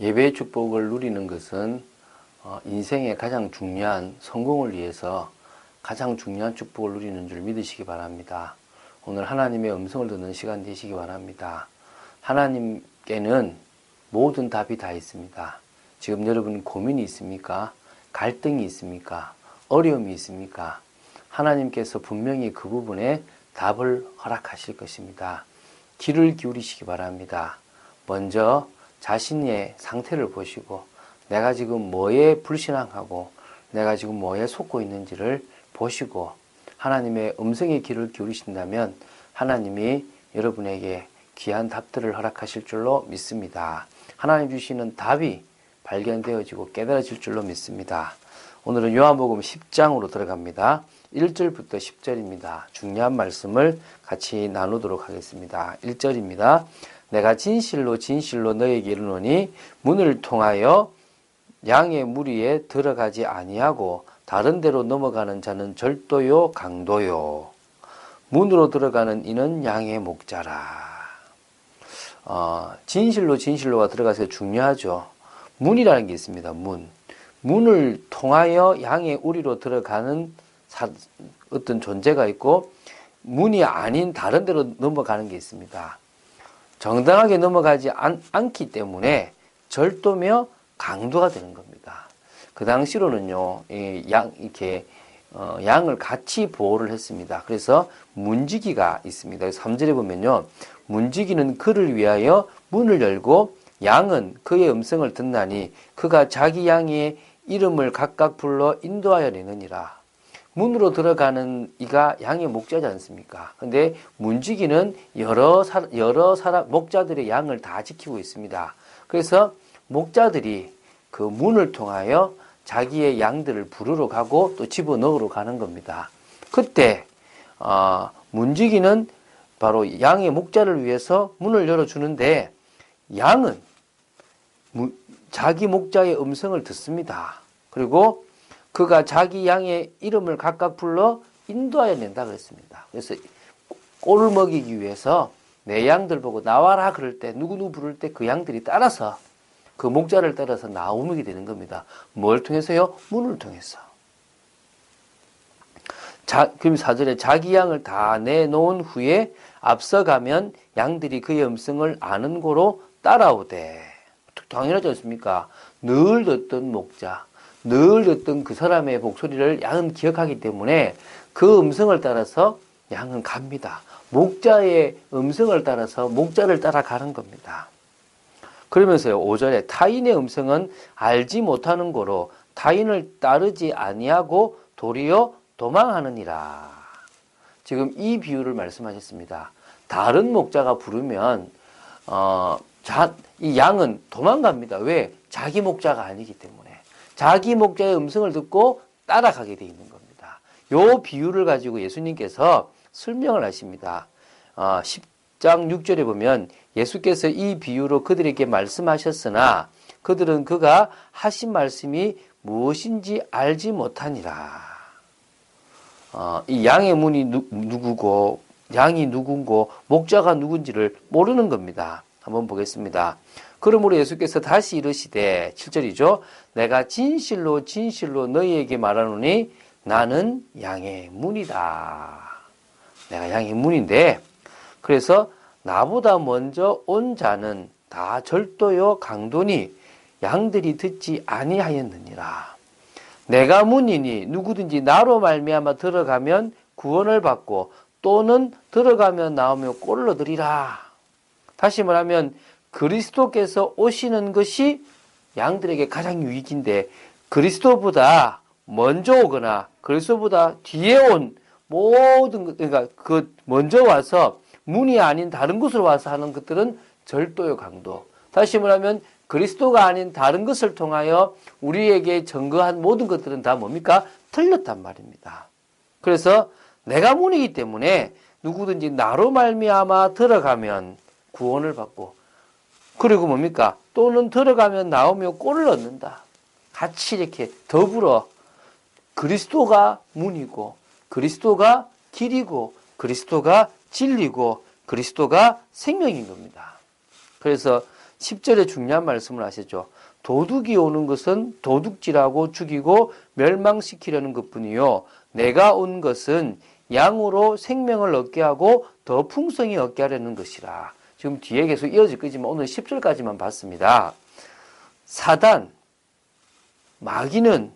예배의 축복을 누리는 것은 인생의 가장 중요한 성공을 위해서 가장 중요한 축복을 누리는 줄 믿으시기 바랍니다. 오늘 하나님의 음성을 듣는 시간 되시기 바랍니다. 하나님께는 모든 답이 다 있습니다. 지금 여러분 고민이 있습니까? 갈등이 있습니까? 어려움이 있습니까? 하나님께서 분명히 그 부분에 답을 허락하실 것입니다. 귀를 기울이시기 바랍니다. 먼저 자신의 상태를 보시고 내가 지금 뭐에 불신앙하고 내가 지금 뭐에 속고 있는지를 보시고 하나님의 음성의 귀를 기울이신다면 하나님이 여러분에게 귀한 답들을 허락하실 줄로 믿습니다. 하나님 주시는 답이 발견되어지고 깨달아질 줄로 믿습니다. 오늘은 요한복음 10장으로 들어갑니다. 1절부터 10절입니다. 중요한 말씀을 같이 나누도록 하겠습니다. 1절입니다. 내가 진실로 진실로 너에게 이르노니 문을 통하여 양의 무리에 들어가지 아니하고 다른 데로 넘어가는 자는 절도요 강도요 문으로 들어가는 이는 양의 목자라. 진실로 진실로가 들어가서 중요하죠. 문이라는 게 있습니다. 문을 통하여 양의 우리로 들어가는 어떤 존재가 있고 문이 아닌 다른 데로 넘어가는 게 있습니다. 정당하게 넘어가지 않기 때문에 절도며 강도가 되는 겁니다. 그 당시로는요, 양을 같이 보호를 했습니다. 그래서 문지기가 있습니다. 3절에 보면요, 문지기는 그를 위하여 문을 열고 양은 그의 음성을 듣나니 그가 자기 양의 이름을 각각 불러 인도하여 내느니라. 문으로 들어가는 이가 양의 목자지 않습니까? 근데 문지기는 여러 사람, 목자들의 양을 다 지키고 있습니다. 그래서 목자들이 그 문을 통하여 자기의 양들을 부르러 가고 또 집어넣으러 가는 겁니다. 그때, 문지기는 바로 양의 목자를 위해서 문을 열어주는데 양은 자기 목자의 음성을 듣습니다. 그리고 그가 자기 양의 이름을 각각 불러 인도하여 낸다 그랬습니다. 그래서 꼴을 먹이기 위해서 내 양들 보고 나와라 그럴 때 누구 부를 때 그 양들이 따라서 그 목자를 따라서 나오게 되는 겁니다. 뭘 통해서요? 문을 통해서. 그럼 4절에 자기 양을 다 내놓은 후에 앞서가면 양들이 그의 음성을 아는 고로 따라오되. 당연하지 않습니까? 늘 듣던 목자, 늘 듣던 그 사람의 목소리를 양은 기억하기 때문에 그 음성을 따라서 양은 갑니다. 목자의 음성을 따라서 목자를 따라가는 겁니다. 그러면서요, 5절에 타인의 음성은 알지 못하는 고로 타인을 따르지 아니하고 도리어 도망하느니라. 지금 이 비유를 말씀하셨습니다. 다른 목자가 부르면 이 양은 도망갑니다. 왜? 자기 목자가 아니기 때문에. 자기 목자의 음성을 듣고 따라가게 되어 있는 겁니다. 요 비유를 가지고 예수님께서 설명을 하십니다. 10장 6절에 보면 예수께서 이 비유로 그들에게 말씀하셨으나 그들은 그가 하신 말씀이 무엇인지 알지 못하니라. 이 양의 문이 누구고 양이 누군고 목자가 누군지를 모르는 겁니다. 한번 보겠습니다. 그러므로 예수께서 다시 이르시되 7절이죠. 내가 진실로 진실로 너희에게 말하노니 나는 양의 문이다. 내가 양의 문인데 그래서 나보다 먼저 온 자는 다 절도요 강도니 양들이 듣지 아니하였느니라. 내가 문이니 누구든지 나로 말미암아 들어가면 구원을 받고 또는 들어가면 나오며 꼴을 얻으리라. 다시 말하면 그리스도께서 오시는 것이 양들에게 가장 유익인데 그리스도보다 먼저 오거나 그리스도보다 뒤에 온 모든 것, 그러니까 그 먼저 와서 문이 아닌 다른 곳으로 와서 하는 것들은 절도요 강도. 다시 말하면 그리스도가 아닌 다른 것을 통하여 우리에게 증거한 모든 것들은 다 뭡니까? 틀렸단 말입니다. 그래서 내가 문이기 때문에 누구든지 나로 말미암아 들어가면 구원을 받고 그리고 뭡니까? 또는 들어가면 나오며 꼴을 얻는다. 같이 이렇게 더불어 그리스도가 문이고 그리스도가 길이고 그리스도가 진리고 그리스도가 생명인 겁니다. 그래서 10절에 중요한 말씀을 하시죠. 도둑이 오는 것은 도둑질하고 죽이고 멸망시키려는 것뿐이요. 내가 온 것은 양으로 생명을 얻게 하고 더 풍성히 얻게 하려는 것이라. 지금 뒤에 계속 이어질 거지만 오늘 10절까지만 봤습니다. 사단, 마귀는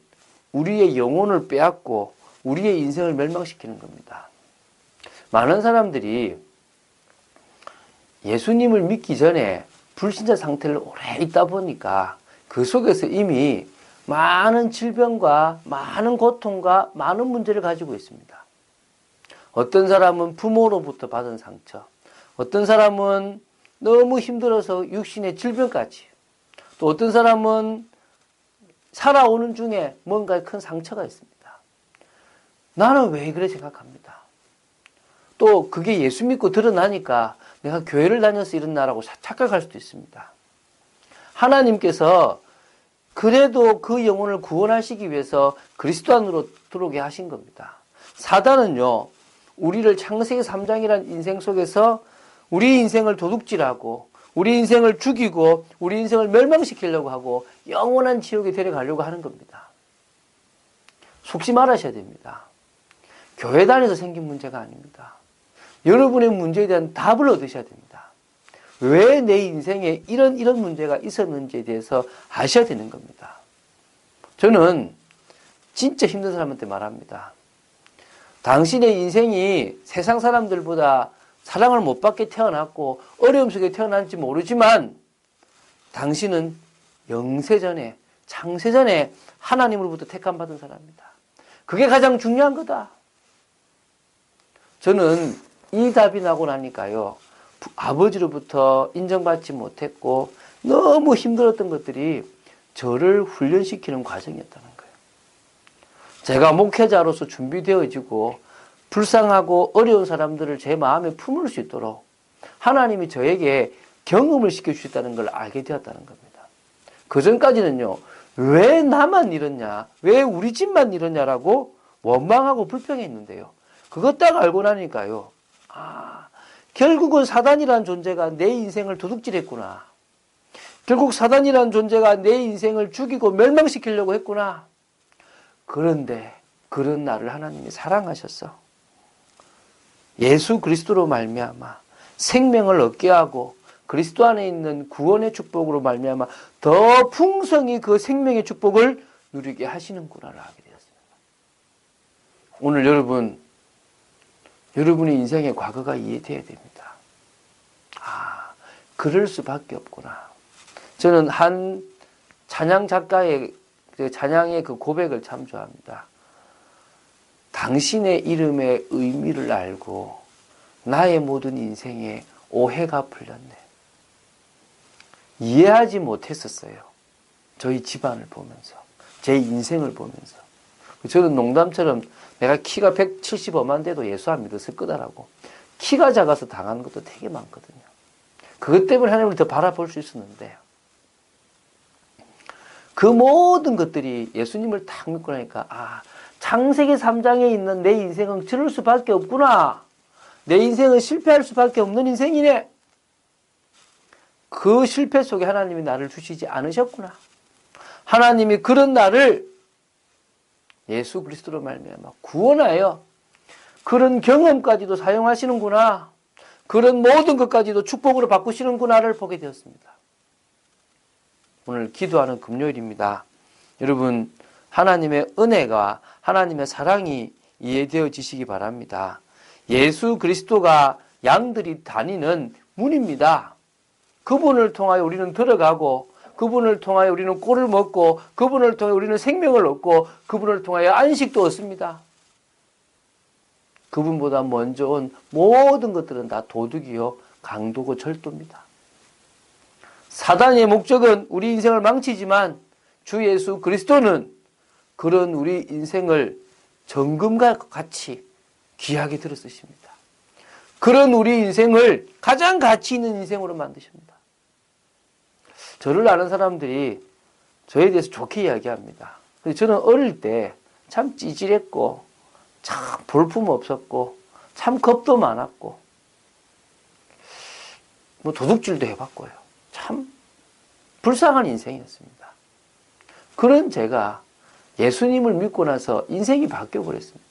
우리의 영혼을 빼앗고 우리의 인생을 멸망시키는 겁니다. 많은 사람들이 예수님을 믿기 전에 불신자 상태를 오래 있다 보니까 그 속에서 이미 많은 질병과 많은 고통과 많은 문제를 가지고 있습니다. 어떤 사람은 부모로부터 받은 상처, 어떤 사람은 너무 힘들어서 육신의 질병까지, 또 어떤 사람은 살아오는 중에 뭔가 큰 상처가 있습니다. 나는 왜 그래 생각합니다. 또 그게 예수 믿고 드러나니까 내가 교회를 다녀서 이런나라고 착각할 수도 있습니다. 하나님께서 그래도 그 영혼을 구원하시기 위해서 그리스도 안으로 들어오게 하신 겁니다. 사단은요, 우리를 창세기 3장이라는 인생 속에서 우리 인생을 도둑질하고 우리 인생을 죽이고 우리 인생을 멸망시키려고 하고 영원한 지옥에 데려가려고 하는 겁니다. 속지 말아셔야 됩니다. 교회 다녀서 생긴 문제가 아닙니다. 여러분의 문제에 대한 답을 얻으셔야 됩니다. 왜 내 인생에 이런 문제가 있었는지에 대해서 아셔야 되는 겁니다. 저는 진짜 힘든 사람한테 말합니다. 당신의 인생이 세상 사람들보다 사랑을 못 받게 태어났고 어려움 속에 태어난지 모르지만 당신은 영세전에 창세전에 하나님으로부터 택함받은 사람입니다. 그게 가장 중요한 거다. 저는 이 답이 나고 나니까요, 아버지로부터 인정받지 못했고 너무 힘들었던 것들이 저를 훈련시키는 과정이었다는 거예요. 제가 목회자로서 준비되어지고 불쌍하고 어려운 사람들을 제 마음에 품을 수 있도록 하나님이 저에게 경험을 시켜주셨다는 걸 알게 되었다는 겁니다. 그전까지는요, 왜 나만 이렇냐, 왜 우리 집만 이렇냐라고 원망하고 불평했는데요. 그것 딱 알고 나니까요, 결국은 사단이라는 존재가 내 인생을 도둑질했구나. 결국 사단이라는 존재가 내 인생을 죽이고 멸망시키려고 했구나. 그런데 그런 나를 하나님이 사랑하셨어. 예수 그리스도로 말미암아 생명을 얻게 하고 그리스도 안에 있는 구원의 축복으로 말미암아 더 풍성히 그 생명의 축복을 누리게 하시는구나를 알게 되었습니다. 오늘 여러분의 인생의 과거가 이해돼야 됩니다. 그럴 수밖에 없구나. 저는 한 찬양 작가의 찬양의 그 고백을 참 좋아합니다. 당신의 이름의 의미를 알고 나의 모든 인생에 오해가 풀렸네. 이해하지 못했었어요. 저희 집안을 보면서, 제 인생을 보면서. 저는 농담처럼 내가 키가 175만 돼도 예수 안 믿었을 거다라고. 키가 작아서 당하는 것도 되게 많거든요. 그것 때문에 하나님을 더 바라볼 수 있었는데 그 모든 것들이 예수님을 딱 믿고 나니까 창세기 3장에 있는 내 인생은 저럴 수밖에 없구나. 내 인생은 실패할 수밖에 없는 인생이네. 그 실패 속에 하나님이 나를 주시지 않으셨구나. 하나님이 그런 나를 예수 그리스도로 말미암아 구원하여 그런 경험까지도 사용하시는구나. 그런 모든 것까지도 축복으로 바꾸시는구나를 보게 되었습니다. 오늘 기도하는 금요일입니다. 여러분, 하나님의 은혜가 하나님의 사랑이 이해되어지시기 바랍니다. 예수 그리스도가 양들이 다니는 문입니다. 그분을 통하여 우리는 들어가고 그분을 통하여 우리는 꼴을 먹고 그분을 통하여 우리는 생명을 얻고 그분을 통하여 안식도 얻습니다. 그분보다 먼저 온 모든 것들은 다 도둑이요 강도고 절도입니다. 사단의 목적은 우리 인생을 망치지만 주 예수 그리스도는 그런 우리 인생을 정금과 같이 귀하게 들어 쓰십니다. 그런 우리 인생을 가장 가치 있는 인생으로 만드십니다. 저를 아는 사람들이 저에 대해서 좋게 이야기합니다. 저는 어릴 때 참 찌질했고 참 볼품 없었고 참 겁도 많았고 뭐 도둑질도 해봤고요. 참 불쌍한 인생이었습니다. 그런 제가 예수님을 믿고 나서 인생이 바뀌어버렸습니다.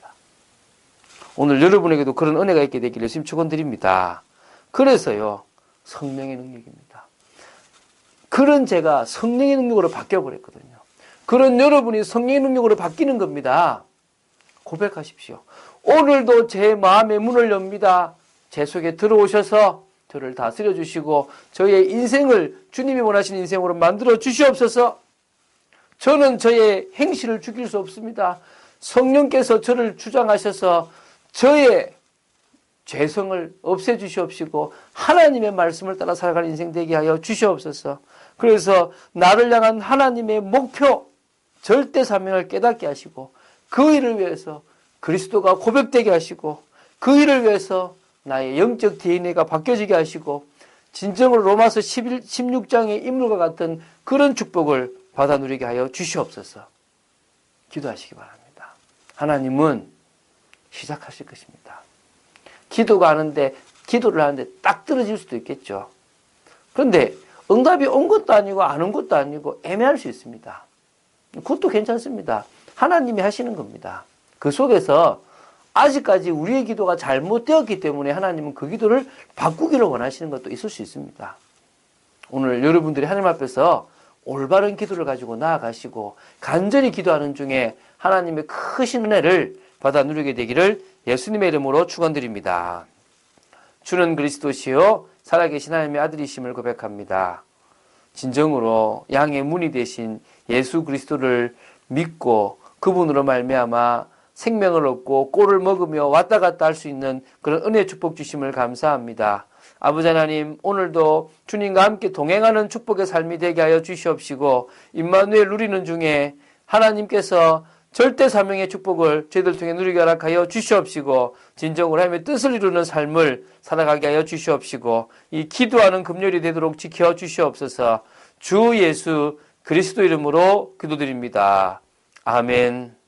오늘 여러분에게도 그런 은혜가 있게 되기를 예수님 축원드립니다. 그래서요, 성령의 능력입니다. 그런 제가 성령의 능력으로 바뀌어버렸거든요. 그런 여러분이 성령의 능력으로 바뀌는 겁니다. 고백하십시오. 오늘도 제 마음의 문을 엽니다. 제 속에 들어오셔서 저를 다스려 주시고 저의 인생을 주님이 원하시는 인생으로 만들어 주시옵소서. 저는 저의 행실을 죽일 수 없습니다. 성령께서 저를 주장하셔서 저의 죄성을 없애주시옵시고 하나님의 말씀을 따라 살아가는 인생 되게 하여 주시옵소서. 그래서 나를 향한 하나님의 목표, 절대 사명을 깨닫게 하시고 그 일을 위해서 그리스도가 고백되게 하시고 그 일을 위해서 나의 영적 DNA가 바뀌어지게 하시고 진정으로 로마서 16장의 인물과 같은 그런 축복을 받아 누리게 하여 주시옵소서. 기도하시기 바랍니다. 하나님은 시작하실 것입니다. 기도를 하는데 딱 떨어질 수도 있겠죠. 그런데 응답이 온 것도 아니고 안 온 것도 아니고 애매할 수 있습니다. 그것도 괜찮습니다. 하나님이 하시는 겁니다. 그 속에서 아직까지 우리의 기도가 잘못되었기 때문에 하나님은 그 기도를 바꾸기를 원하시는 것도 있을 수 있습니다. 오늘 여러분들이 하나님 앞에서 올바른 기도를 가지고 나아가시고 간절히 기도하는 중에 하나님의 크신 은혜를 받아 누리게 되기를 예수님의 이름으로 축원드립니다. 주는 그리스도시요 살아계신 하나님의 아들이심을 고백합니다. 진정으로 양의 문이 되신 예수 그리스도를 믿고 그분으로 말미암아 생명을 얻고 꼴을 먹으며 왔다 갔다 할 수 있는 그런 은혜 축복 주심을 감사합니다. 아버지 하나님, 오늘도 주님과 함께 동행하는 축복의 삶이 되게 하여 주시옵시고 임마누엘 누리는 중에 하나님께서 절대 사명의 축복을 저희들 통해 누리게 허락하여 주시옵시고 진정으로 하나님의 뜻을 이루는 삶을 살아가게 하여 주시옵시고 이 기도하는 금요일이 되도록 지켜 주시옵소서. 주 예수 그리스도 이름으로 기도드립니다. 아멘.